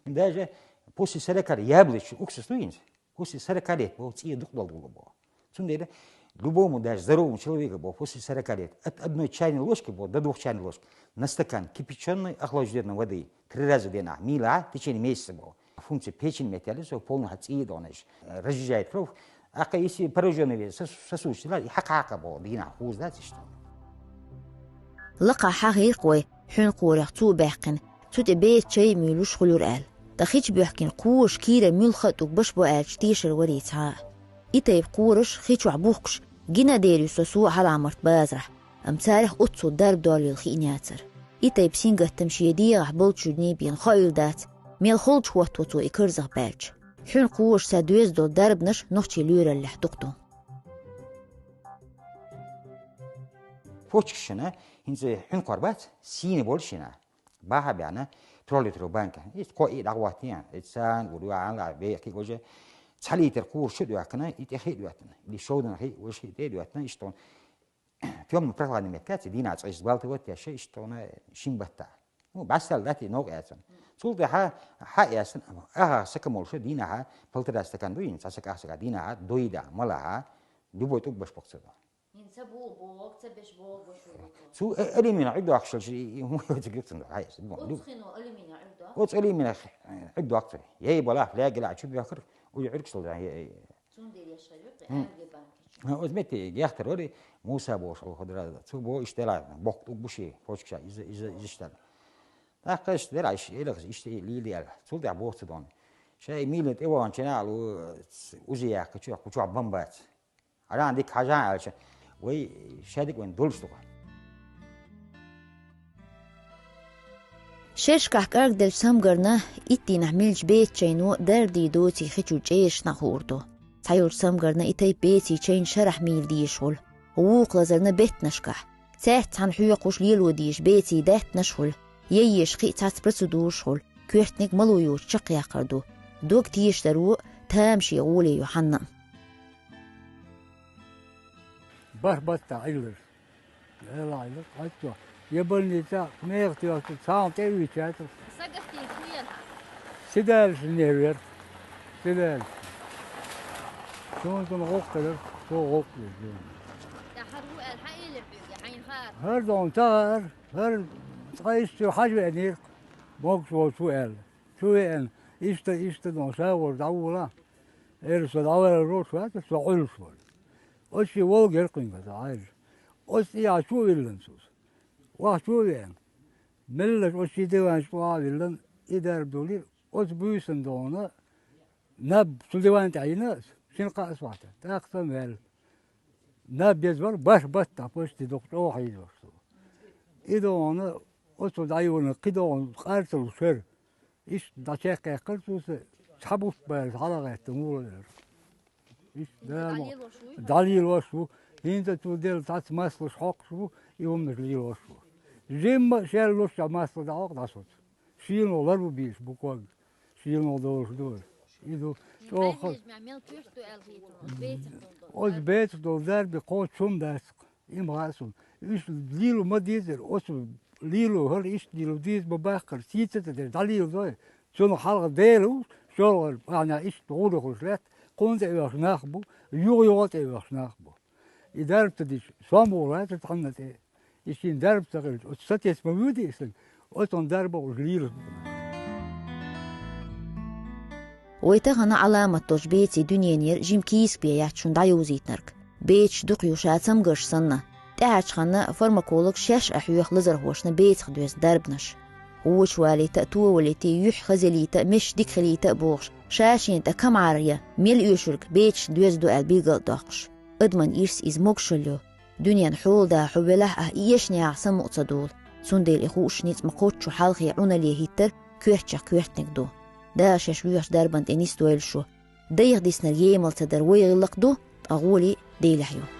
Даже после 40 лет яблочко уксус стоит. После 40 лет было цвет долго было. Цундели любому даже здоровому человеку было после 40 лет от одной чайной ложки было до 2 чайных ложек на стакан кипяченой охлажденной воды 3 раза в день, мила в течение месяца было. Функция печени металлизма полного цвета он разжижает кровь. А если пораженный сосудистый, хака было, дина хуз да что. لقى حقيقي حين قورخ تو بحقن تو تبيت شيء ميلوش خلور قال تخيش بيحكن قوش كيرا ملخط وبش بقاش تيشر وريتها إتا يبقورش خيشو عبوخش جينا ديريو سوسو على عمرت بازرح أمسارح أتصو الدرب دولي الخينياتر إتا يبسين قهتمشي ديغح بلتشو دنيبين خايل دات ميل خلش وطوطو إكرزغ بالج حين قوش سادويز دول درب نش نخشي لورا اللي حدوقتو فوتشنا هنزي حين قربات سين بولشنا باها بيانا تروليترو بانكا يتقوي دعواتيان إنسان ودوا على بيكي وجه تحلي تركور شدوا عكنا يتأخيد واتنا اللي شودنا خي وش يتأخيد واتنا يشتون في يوم نبرق عن المكات دينا عايز بالت وقت شيء يشتون شين بتاع مو بس ذاتي نوع ياسن سولت ها ياسن سكمل شو دينا ها فلتر استكان دوين سكا دينا دويدا ملا دوبوتو بش بقصدا ينسبوا بوق تبش بوق سو أليمين عدو أكثر شيء هو يتجلسون هاي أدخنوا أليمين عدو وش أليمين عدو أكثر يهي بلا لا جل شو بيأخر ويعرق شو ده هي تون دير يشرب أرجع أزمتي يأخر وري موسى بوش الله خضرا سو بو اشتغل بوق بوشي بوش كشا إذا اشتغل أخش تدري إيش إشتي ليلي على سو ده بوش تدون شيء ميلة إيوان شنال وزيا كشوا بمبات على عندك حاجة علشان وي شادك وين دولش تقع شركة كاردل سامغرنا إتي نعملش بيت شينو دردي دوتي خيتو جيش نخوردو تايور سامغرنا إتي بيتي شين شرح ميل ديشول ووق لازرنا بيت نشكح تاحت عن حيوقوش ليلو ديش بيتي دات نشول ييش خي تات برسو دوشول كيرتنك ملويو شق يقردو دوك تيش درو تامشي يغولي يوحنا بس عيلر لا عيلر عيلر يبني تا ميغتي تاون تيوي تاتر سقفتي خويا سيدال سنير سيدال شلون كن غوقتر شو غوقتر يا حرو الحي اللي بيجي حين خار هردون تار هر قيس حاجة يعني موك سؤال سؤال إيست دون ساور داولا داولا روش وات سؤال سؤال أشي وولجر قيمة عايز أشي عشو إللنسوس وعشو يعني ملك أشي ديوان شو إللن إدار بدولي أش بيسن دونا نب سليوان تعيناس شن قاس واحد تأقسم هال نب يزور بس تابوش دكتور حيزور إذا أنا أصل دايون قدون قارتل شر إيش داشيك قرتوس شابوس بس حلقة تمور إيش دليل وشو هند توديل تاس ماسل شاق شو يوم دليل وشو جيم شال لوش ماسل داق داسوت شيلو لرو بيش بقول شيلو دور إذا شو خل أز بيت دول دار بقول شوم داسك إم غاسون إيش ليلو ما ديزر أصل ليلو هل إيش ليلو ديز بباخر سيتة دليل ده شنو حلقة ديلو شو أنا إيش تقوله خشلت كنت إيش ناخبو يوغيوات إيش ناخبو إدارة تديش سامورات تعنت إيش إدارة تغير أستيس موجودة إسن أصلا داربا وليلو ويتغنى علامة تجبيتي دنيا نير جيم كيس بيات شون دايوزيت نرك بيتش دقيو شاتم قرش سنة تاعش خنا فرماكولوج شاش أحيوخ لزر هوشنا بيت خدويس داربنش ووش والي تأتو وليتي يح خزليتا مش ديك خليتا بوغش شاشين تا كم عارية ميل يوشرك بيتش دويز دو البيقل داقش ادمن إيرس إز موكشلو دنيا نحول دا حبلح إيش نيع سمو تصدول سنديل إخوش نيت مقوتشو حالخي عونا ليه هيتر كوحتشا كوحتنك دو دا شاشويش داربند إنيس دويل شو ديغ ديسنر ييمل تدر ويغلق دو أغولي ديلحيو